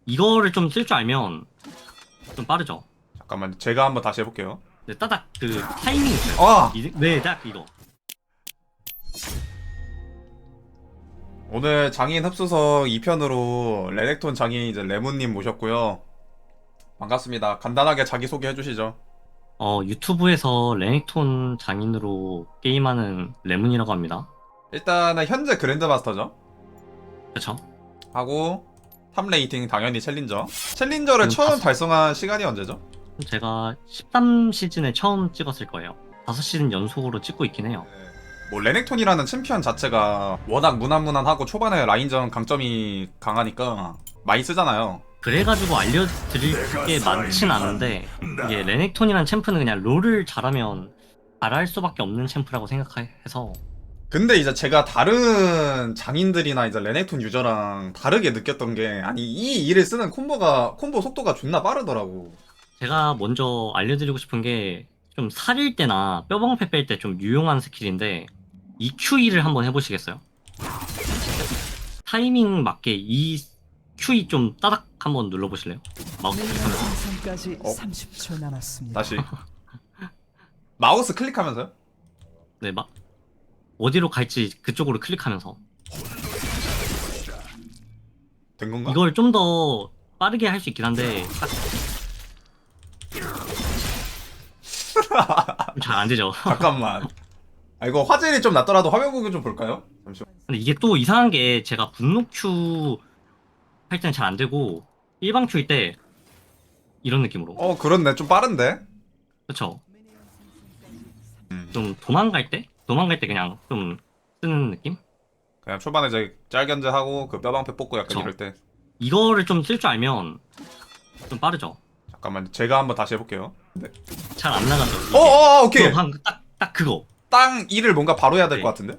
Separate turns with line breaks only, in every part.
이거를 좀 쓸 줄 알면 좀 빠르죠.
잠깐만 제가 한번 다시 해볼게요.
네, 따닥 그 타이밍 있어요.
아!
네, 딱 이거.
오늘 장인 흡수석 2편으로 레넥톤 장인 이제 레몬님 모셨고요. 반갑습니다. 간단하게 자기소개 해주시죠.
유튜브에서 레넥톤 장인으로 게임하는 레문이라고 합니다.
일단은 현재 그랜드마스터죠.
그쵸?
하고 탑 레이팅 당연히 챌린저. 챌린저를
지금
처음 달성한 시간이 언제죠?
제가 13시즌에 처음 찍었을 거예요. 5시즌 연속으로 찍고 있긴 해요.
뭐 레넥톤이라는 챔피언 자체가 워낙 무난무난하고 초반에 라인전 강점이 강하니까 많이 쓰잖아요.
그래가지고 알려드릴 게 많진 않은데 이게 레넥톤이란 챔프는 그냥 롤을 잘하면 잘할 수밖에 없는 챔프라고 생각해서
근데 이제 제가 다른 장인들이나 이제 레넥톤 유저랑 다르게 느꼈던 게 아니 이 일을 쓰는 콤보 속도가 존나 빠르더라고.
제가 먼저 알려드리고 싶은 게 좀 살일 때나 뼈방패 뺄 때 좀 유용한 스킬인데 EQE를 한번 해보시겠어요? 타이밍 맞게 EQE 좀 따닥 한번 눌러보실래요? 마우스 클릭하면서.
생성까지
어?
30초 남았습니다.
다시 마우스 클릭하면서요?
네, 어디로 갈지 그쪽으로 클릭하면서.
된 건가?
이걸 좀 더 빠르게 할 수 있긴 한데 잘 안 되죠.
잠깐만. 아 이거 화질이 좀 낮더라도 화면 공유 좀 볼까요? 잠시만.
근데 이게 또 이상한 게 제가 분노 큐 할 때는 잘 안 되고 일반 큐일 때 이런 느낌으로.
그렇네. 좀 빠른데.
그렇죠?
음.
좀 도망갈 때 그냥 좀 쓰는 느낌?
그냥 초반에 이제 짤견제하고 그 뼈방패 뽑고 약간
그쵸.
이럴 때.
이거를 좀 쓸 줄 알면 좀 빠르죠.
잠깐만 제가 한번 다시 해볼게요. 네.
잘 안 나가죠. 이게.
오케이.
딱 그거.
땅 일을 뭔가 바로 해야 될
네.
것 같은데.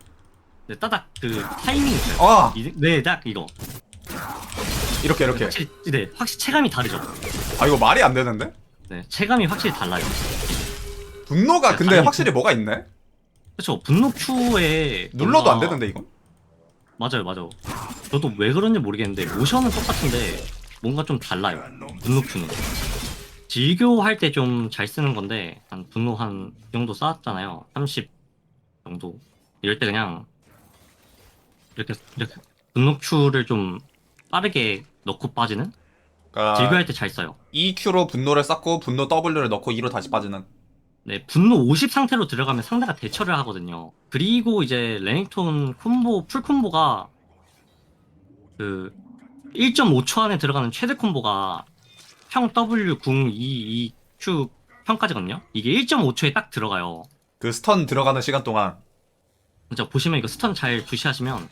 네, 따닥 그 타이밍 있어요.
아
네, 딱 이거.
이렇게.
확실히 체감이 다르죠.
아 이거 말이 안 되는데?
네, 체감이 확실히 달라요.
분노가
네,
근데
아니,
확실히 뭐가 있네?
그렇죠. 분노 큐에
눌러도 안 되는데 이건?
맞아요. 저도 왜 그런지 모르겠는데 모션은 똑같은데 뭔가 좀 달라요. 분노 큐는. 질교 할 때 좀 잘 쓰는 건데 한 분노 한 이 정도 쌓았잖아요. 30 정도. 이럴 때 그냥 이렇게 분노 큐를 좀 빠르게 넣고 빠지는?
그러니까
질교할 때 잘 써요.
EQ로 분노를 쌓고 분노 W를 넣고 E로 다시 빠지는.
네, 분노 50 상태로 들어가면 상대가 대처를 하거든요. 그리고 이제 레넥톤 풀 콤보가 그 1.5초 안에 들어가는 최대 콤보가 평 W 궁 E Q 평까지거든요. 이게 1.5초에 딱 들어가요.
그 스턴 들어가는 시간 동안.
진짜 보시면 이거 스턴 잘 주시하시면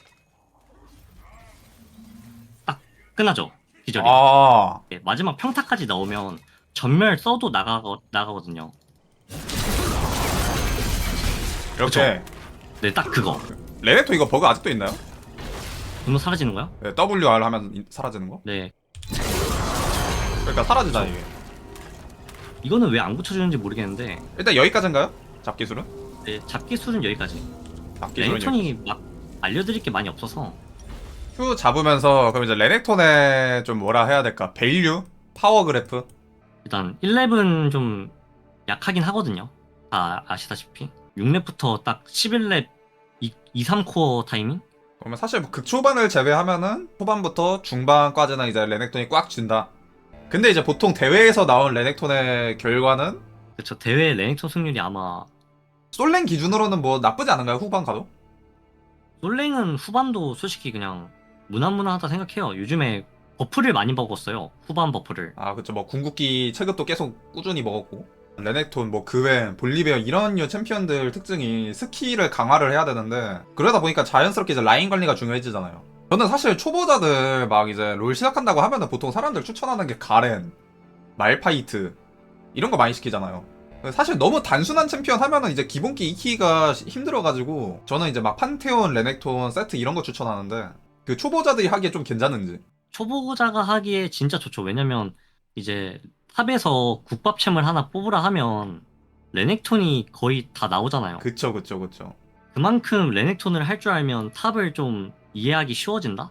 딱 끝나죠. 기절이.
아
네, 마지막 평타까지 넣으면 전멸 써도 나가거든요.
이렇게.
네, 딱 그거.
레넥톤 이거 버그 아직도 있나요?
분노 사라지는 거요?
네, WR 하면 사라지는 거?
네.
그러니까 사라지잖아 이게.
이거는 왜 안 고쳐주는지 모르겠는데
일단 여기까지인가요? 잡기술은?
네, 잡기 수는 여기까지.
잡기술은 여기.
레넥톤이 막 알려드릴 게 많이 없어서
Q 잡으면서 그럼 이제 레넥톤의 좀 뭐라 해야 될까? 밸류? 파워 그래프?
일단 1렙은 좀 약하긴 하거든요. 다 아시다시피 6렙부터 딱 11렙 3코어 타이밍?
그러면 사실 뭐 극초반을 제외하면은 초반부터 중반까지는 이제 레넥톤이 꽉 쥔다. 근데 이제 보통 대회에서 나온 레넥톤의 결과는
그쵸. 대회 레넥톤 승률이 아마
솔랭 기준으로는 뭐 나쁘지 않은가요? 후반 가도?
솔랭은 후반도 솔직히 그냥 무난무난하다 생각해요. 요즘에 버프를 많이 먹었어요. 후반 버프를.
아 그쵸, 뭐 궁극기 체급도 계속 꾸준히 먹었고 레넥톤 뭐 그웬 볼리베어 이런 류 챔피언들 특징이 스킬을 강화를 해야 되는데 그러다 보니까 자연스럽게 이제 라인 관리가 중요해지잖아요. 저는 사실 초보자들 막 이제 롤 시작한다고 하면은 보통 사람들 추천하는 게 가렌, 말파이트 이런 거 많이 시키잖아요. 사실 너무 단순한 챔피언 하면은 이제 기본기 익히기가 힘들어가지고 저는 이제 막 판테온, 레넥톤 세트 이런 거 추천하는데 그 초보자들이 하기에 좀 괜찮은지.
초보자가 하기에 진짜 좋죠. 왜냐면 이제 탑에서 국밥챔을 하나 뽑으라 하면 레넥톤이 거의 다 나오잖아요.
그쵸.
그만큼 레넥톤을 할 줄 알면 탑을 좀 이해하기 쉬워진다?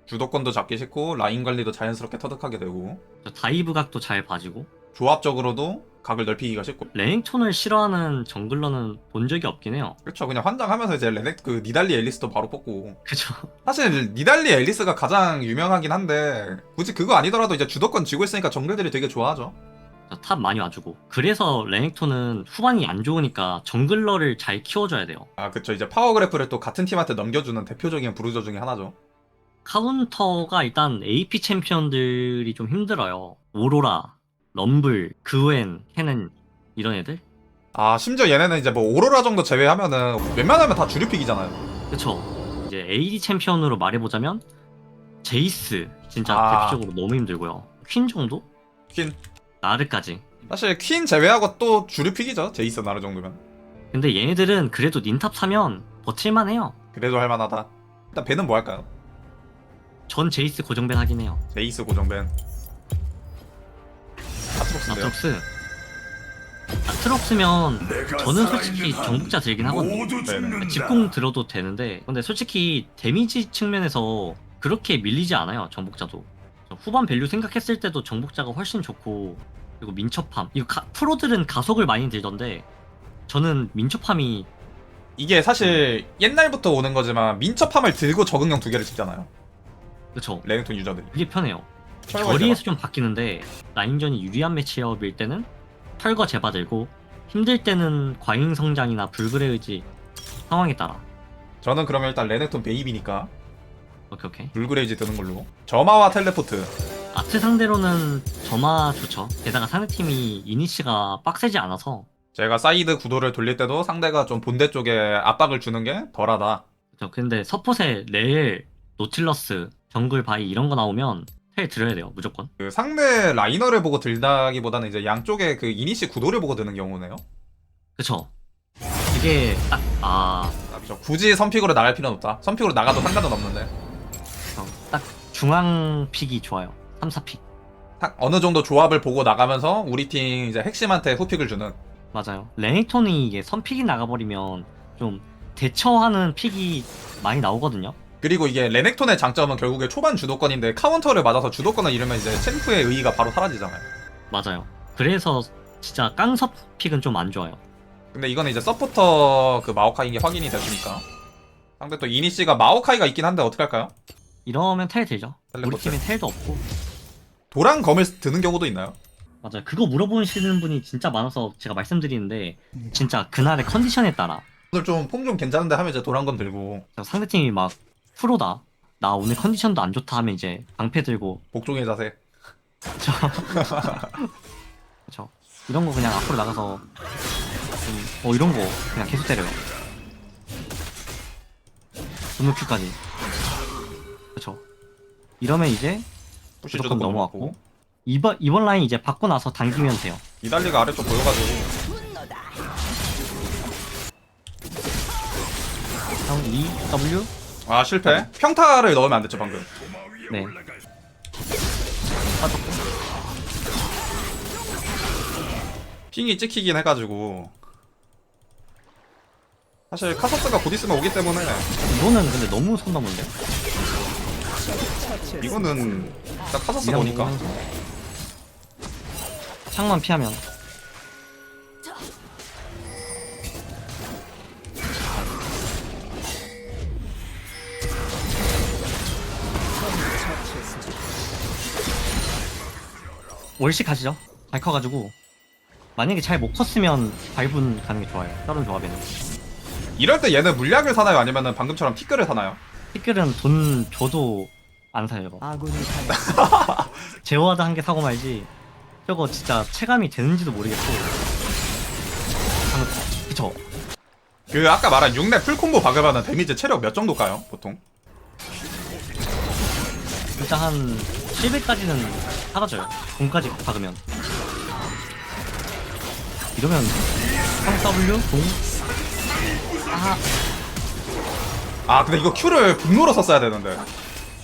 주도권도 잡기 쉽고 라인 관리도 자연스럽게 터득하게 되고
다이브 각도 잘 봐지고.
조합적으로도 각을 넓히기가 쉽고.
레넥톤을 싫어하는 정글러는 본 적이 없긴 해요.
그렇죠. 그냥 환장하면서 이제 니달리 앨리스도 바로 뽑고.
그쵸.
사실 니달리 앨리스가 가장 유명하긴 한데 굳이 그거 아니더라도 이제 주도권 쥐고 있으니까 정글들이 되게 좋아하죠.
탑 많이 와주고. 그래서 레넥톤은 후반이 안 좋으니까 정글러를 잘 키워줘야 돼요.
아 그쵸. 이제 파워그래프를 또 같은 팀한테 넘겨주는 대표적인 브루저 중에 하나죠.
카운터가 일단 AP 챔피언들이 좀 힘들어요. 오로라, 럼블, 그웬, 캐넨 이런 애들?
아 심지어 얘네는 이제 뭐 오로라 정도 제외하면은 웬만하면 다 주류픽이잖아요.
그쵸. 이제 AD 챔피언으로 말해보자면 제이스 진짜
아.
대표적으로 너무 힘들고요. 퀸 정도?
퀸.
나르까지.
사실 퀸 제외하고 또 주류픽이죠. 제이스 나르 정도면.
근데 얘네들은 그래도 닌탑 사면 버틸만 해요.
그래도 할만하다. 일단 벤은 뭐 할까요?
전 제이스 고정밴 하긴 해요.
제이스 고정벤. 아트록스인데요.
아트록스. 아트록스면 저는 솔직히 정복자 들긴 하거든요.
네네.
직공 들어도 되는데 근데 솔직히 데미지 측면에서 그렇게 밀리지 않아요. 정복자도. 후반 밸류 생각했을 때도 정복자가 훨씬 좋고 그리고 민첩함. 이거 프로들은 가속을 많이 들던데 저는 민첩함이
이게 사실 옛날부터 오는 거지만 민첩함을 들고 적응형 두 개를 찍잖아요.
그쵸.
레넥톤 유저들이.
그게 편해요.
철거해서.
거리에서 좀 바뀌는데 라인전이 유리한 매치업일 때는 털거 제바 들고 힘들 때는 과잉 성장이나 불굴의 의지 상황에 따라.
저는 그러면 일단 레넥톤 베이비니까
오케이.
불그레이지 드는 걸로. 점화와 텔레포트.
아트 상대로는 점화 좋죠. 게다가 상대팀이 이니시가 빡세지 않아서.
제가 사이드 구도를 돌릴 때도 상대가 좀 본대 쪽에 압박을 주는 게 덜하다.
그쵸. 근데 서폿에 레일, 노틸러스, 정글 바이 이런 거 나오면 텔 들어야 돼요. 무조건.
그 상대 라이너를 보고 들다기보다는 이제 양쪽에 그 이니시 구도를 보고 드는 경우네요.
그쵸. 이게 딱
아, 그렇죠. 굳이 선픽으로 나갈 필요는 없다. 선픽으로 나가도 상관은 없는데
딱 중앙 픽이 좋아요. 3, 4픽.
어느 정도 조합을 보고 나가면서 우리 팀 이제 핵심한테 후픽을 주는.
맞아요. 레넥톤이 이게 선픽이 나가버리면 좀 대처하는 픽이 많이 나오거든요.
그리고 이게 레넥톤의 장점은 결국에 초반 주도권인데 카운터를 맞아서 주도권을 잃으면 이제 챔프의 의의가 바로 사라지잖아요.
맞아요. 그래서 진짜 깡섭 픽은 좀 안 좋아요.
근데 이거는 이제 서포터 그 마오카이인 게 확인이 됐으니까. 상대 또 이니시가 마오카이가 있긴 한데 어떻게 할까요?
이러면 텔 들죠. 우리
텔레포트.
팀엔 텔도 없고.
도란 검을 드는 경우도 있나요?
맞아요. 그거 물어보시는 분이 진짜 많아서 제가 말씀드리는데 진짜 그날의 컨디션에 따라
오늘 좀 폼 좀 괜찮은데 하면 이제 도란 검 들고
상대팀이 막 프로다. 나 오늘 컨디션도 안 좋다 하면 이제 방패 들고
복종의 자세.
그쵸. 이런 거 그냥 앞으로 나가서 이런 거 그냥 계속 때려요. 분노큐까지. 그쵸. 이러면 이제
푸시
무조건
주도권
넘어왔고 이번 라인 이제 받고 나서 당기면 돼요.
이달리가 아래쪽 보여가지고
형 E, W
아 실패. 평타를 넣으면 안 됐죠 방금.
네. 빠졌고
핑이 찍히긴 해가지고 사실 카서스가 곧 있으면 오기 때문에
이거는 근데 너무 선 넘은데.
이거는 일단 카서스가
이랑
오니까
먹으면서 창만 피하면 월식 가시죠. 잘 커가지고 만약에 잘 못 컸으면 발분 가는 게 좋아요. 다른 조합에는
이럴 때 얘는 물약을 사나요? 아니면은 방금처럼 티끌을 사나요?
티끌은 돈 줘도 안 사요. 이거
아군이 당했습니다.
제어하드 한 개 사고 말지. 저거 진짜 체감이 되는지도 모르겠고. 그쵸.
그 아까 말한 6렙 풀콤보 박으면은 데미지 체력 몇 정도 까요? 보통?
진짜 한 700까지는 사라져요. 공까지 박으면. 이러면 3W 공.
아 근데 이거 Q를 분노로 썼어야 되는데.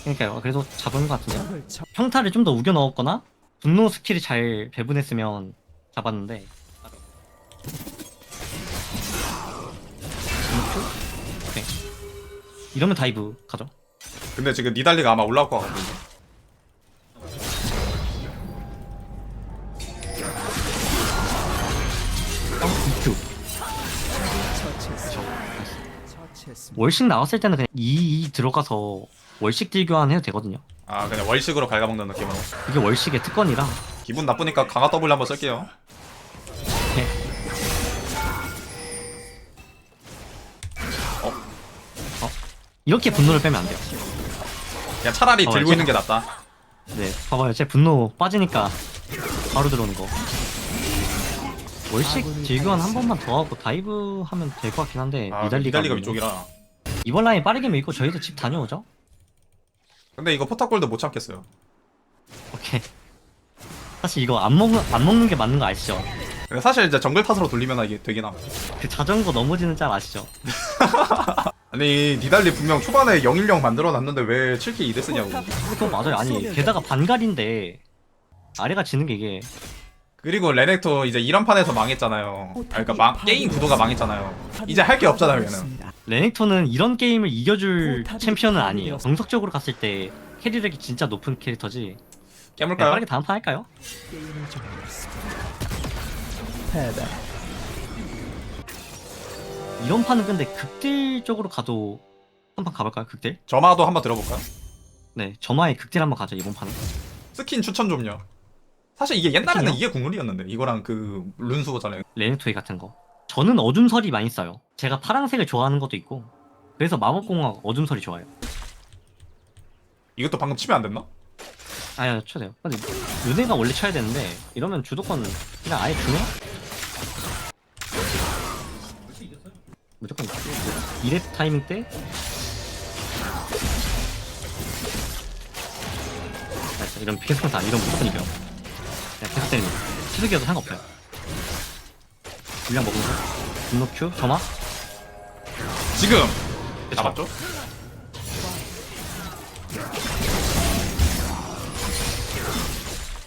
그러니까요. 그래도 잡은 것 같은데.
적을 쳐-
평타를 좀 더 우겨 넣었거나 분노 스킬이 잘 배분했으면 잡았는데. 오케이. 이러면 다이브 가죠.
근데 지금 니달리가 아마 올라올 것 같거든요.
EQ.
처치했습니다.
월식 나왔을 때는 그냥 2 들어가서 월식 딜 교환해도 되거든요.
아 그냥 월식으로 갉아먹는 느낌으로.
이게 월식의 특권이라.
기분 나쁘니까 강화 W 한번 쓸게요.
네. 이렇게 분노를 빼면 안 돼요.
그냥 차라리 들고
제가-
있는 게 낫다.
네, 봐봐요. 제 분노 빠지니까 바로 들어오는 거. 월식 딜 교환 한 번만 더 하고 다이브 하면 될 것 같긴 한데
아
니달리가
니달리가
없네.
위쪽이라.
이번 라인 빠르게 밀고 저희도 집 다녀오죠?
근데 이거 포탑골드 못 참겠어요.
오케이. 사실 이거 안 먹는 게 맞는 거 아시죠?
근데 사실 이제 정글 탓으로 돌리면 이게 되긴 함.
그 자전거 넘어지는 짤 아시죠?
아니 니달리 분명 초반에 010 만들어놨는데 왜 7킬 2대 쓰냐고.
그거 맞아요. 아니 게다가 반갈인데 아래가 지는 게 이게
그리고 레넥토 이제 이런 판에서 망했잖아요. 그러니까 게임 구도가 망했잖아요. 이제 할 게 없잖아요 얘는.
레넥톤은 이런 게임을 이겨줄 챔피언은 아니에요. 정석적으로 갔을 때 캐리력이 진짜 높은 캐릭터지. 그냥
깨물까요?
빠르게 다음 판 할까요?
게임을 종료했습니다. 패배.
이런 판은 근데 극딜 쪽으로 가도 한 판 가볼까요? 극딜?
점화도 한번 들어볼까요?
네, 점화의 극딜 한번 가죠 이번 판은.
스킨 추천 좀요. 사실 이게 옛날에는
스킨이요?
이게 국룰이었는데 이거랑 그 룬수거잖아요.
레넥토이 같은 거. 저는 어둠설이 많이 써요. 제가 파란색을 좋아하는 것도 있고 그래서 마법공학 어둠설이 좋아요.
이것도 방금 치면 안 됐나?
아야 쳐야 돼요. 근데 요네가 원래 쳐야 되는데 이러면 주도권 그냥 아예 주네? 무조건 2렙 타이밍 때 알았어, 이런 계속 다 이런 무조건 이겨. 그냥 계속 때리면 치즈기여도 상관없어요. 물량 먹으면서 분노 큐 점화
지금
그쵸?
잡았죠?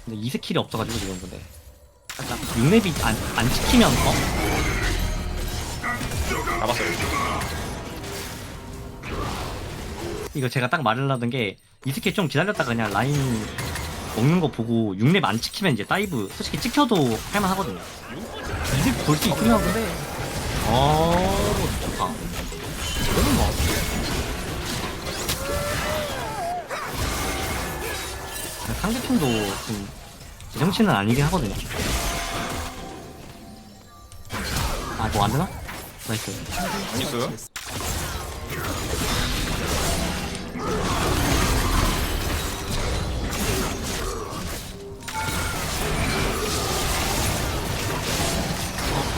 근데 이 스킬이 없어가지고 지금 근데 살짝 6렙이 안 찍히면
잡았어요.
이거 제가 딱 말하려던 게 이 스킬 좀 기다렸다가 그냥 라인 먹는 거 보고 6렙 안 찍히면 이제 다이브 솔직히 찍혀도 할만 하거든요. 이득 볼 수 있긴 한데 좋다. 이거는 뭐 상대팀도 좀 제정신은 아니긴 하거든요. 아 뭐 안되나? 나이스.
나이스.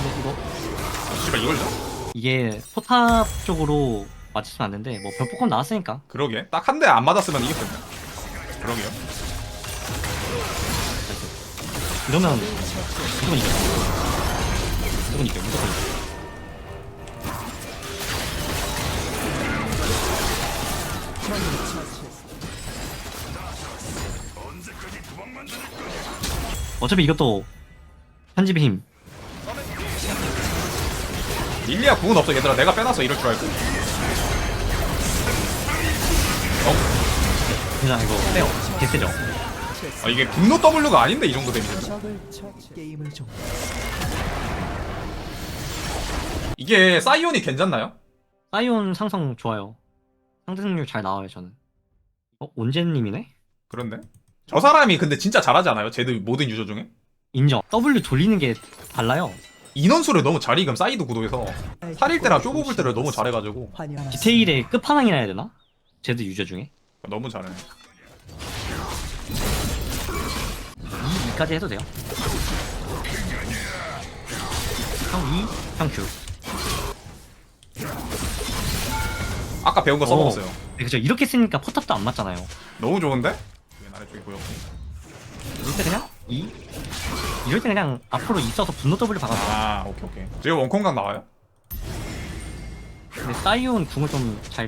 근데 이거
씨발 이걸 줘?
이게 포탑 쪽으로 맞추면 안 되는데 뭐 별폭권 나왔으니까
그러게 딱 한 대 안 맞았으면 이겼겠네. 그러게요.
이러면 무조건 이겨. 무조건 이겨. 무조건 이겨. 어차피 이것도 편집의 힘.
릴리아 궁은 없어 얘들아. 내가 빼놨어 이럴 줄 알고.
그냥 이거 빼요. 개세죠.
아 이게 분노 W가 아닌데 이 정도 데미지.
적을 처치. 게임을 종료.
이게 사이온이 괜찮나요?
사이온 상성 좋아요. 상승률 잘 나와요 저는. 온제님이네?
그런데 저 사람이 근데 진짜 잘하지 않아요? 쟤들 모든 유저 중에?
인정. W 돌리는 게 달라요.
인원수를 너무 잘 익음 사이드 구도에서 살일 때랑 쇼 뽑을 때를 너무 잘해가지고
디테일의 끝판왕이라 해야 되나? 제드 유저 중에
너무 잘해.
2까지 해도 돼요. 형 2, 형 Q.
아까 배운 거 써먹었어요.
네, 그죠. 이렇게 쓰니까 포탑도 안 맞잖아요.
너무 좋은데? 왼 아래쪽에 보였고.
이럴 때 그냥 2? 이럴 때 그냥 앞으로 있어서 분노 W 박아서.
아 오케이. 지금 원콩각 나와요?
근데 사이온 궁을 좀 잘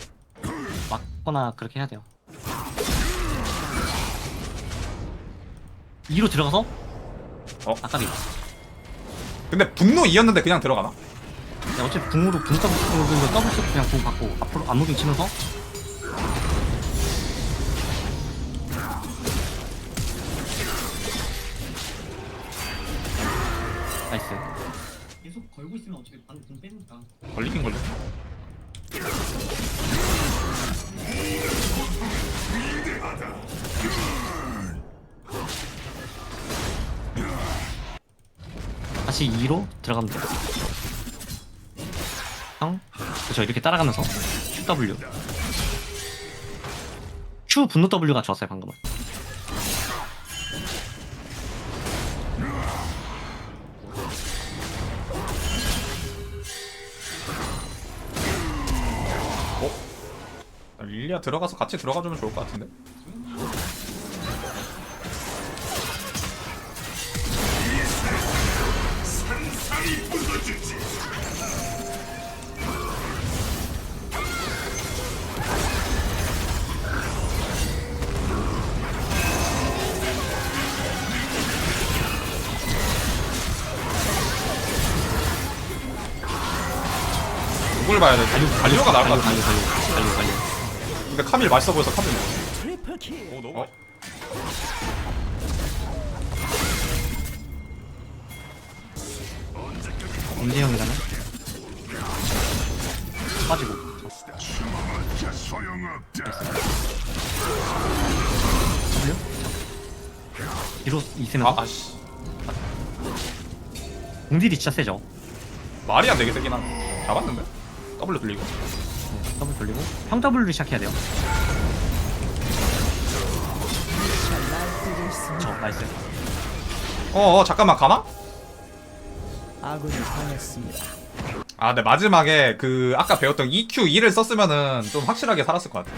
막거나 그렇게 해야 돼요. 2로 들어가서 아까비.
근데 분노 2였는데 그냥 들어가나?
어차피 궁으로 궁 더블 쓰고 더블 쓰고 그냥 궁 받고 앞으로 안무빙 치면서 걸고 있으면 어차피 바로 공 빼니까.
걸리긴 걸려.
다시 2로 들어가면 돼. 형, 그쵸, 이렇게 따라가면서 QW. Q 분노 W가 좋았어요 방금은.
릴리아 들어가서 같이 들어가주면 좋을 것 같은데. 누굴 봐야 돼? 갈리오가 나을 것 같은데.
갈리오.
근데 카밀 맛있어 보여서 카밀.
트리플 킬.
오 너무.
언제 형이라면 빠지고. W. 뒤로 있으면서
아씨.
공딜이 진짜 세죠.
말이 안 되게 세긴 하네. 잡았는데? W 돌리고.
더블 돌리고 평 W를 시작해야 돼요.
날뛰고 있습니다.
나이스.
잠깐만 가나?
아군이 당했습니다.
아, 근데 마지막에 그 아까 배웠던 EQ2를 썼으면은 좀 확실하게 살았을 것 같아.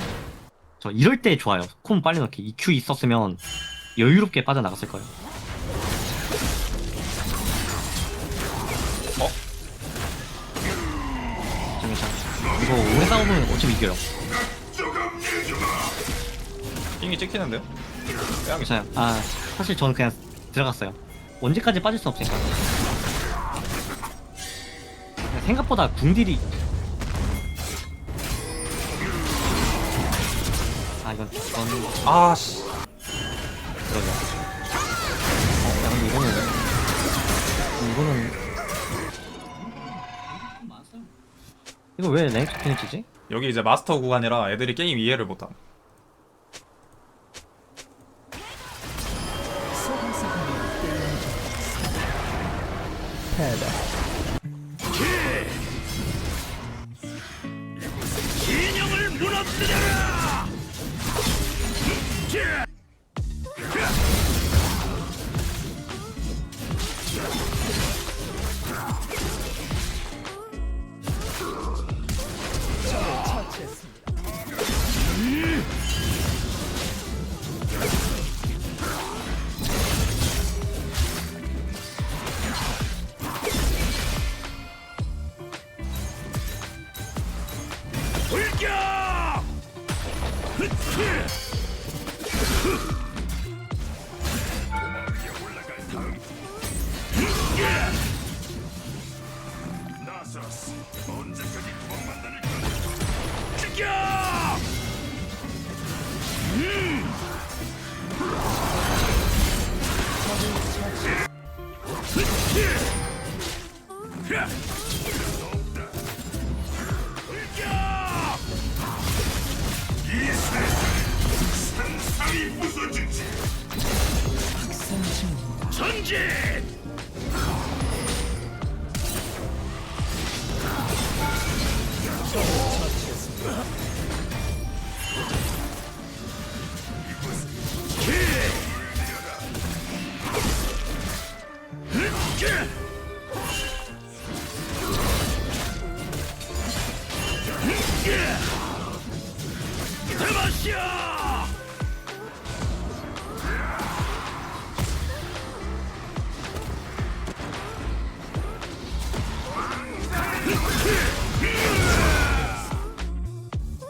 저 이럴 때 좋아요. 콤 빨리 넣기. EQ 있었으면 여유롭게 빠져나갔을 거예요. 괜찮아. 이거 오래 싸우면 어차피 이겨요.
핑이 찍히는데요? 빼야겠다.
괜찮아요. 아, 사실 저는 그냥 들어갔어요. 언제까지 빠질 수 없으니까. 생각보다 궁딜이 이건
아씨.
그러죠. 야, 근데 이거 왜 랭크 핑을 치지?
여기 이제 마스터 구간이라 애들이 게임 이해를 못함.
소방사관이 게임을 종료했습니다. 패배. 적을 처치했습니다.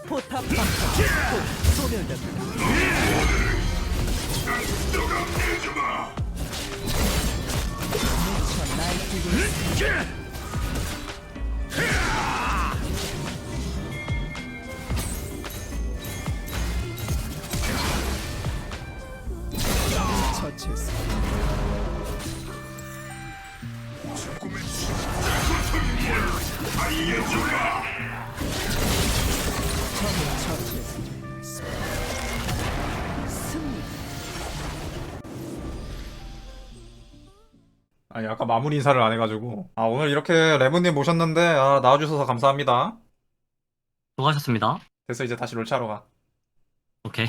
포탑 방패 곧 소멸됩니다. 미쳐 날뛰고 있습니다. 처치했습니다. 적을 처치했습니다. 승리.
아니 아까 마무리 인사를 안 해가지고 오늘 이렇게 레몬님 모셨는데 나와주셔서 감사합니다.
수고하셨습니다.
됐어 이제 다시 롤차러 가.
오케이.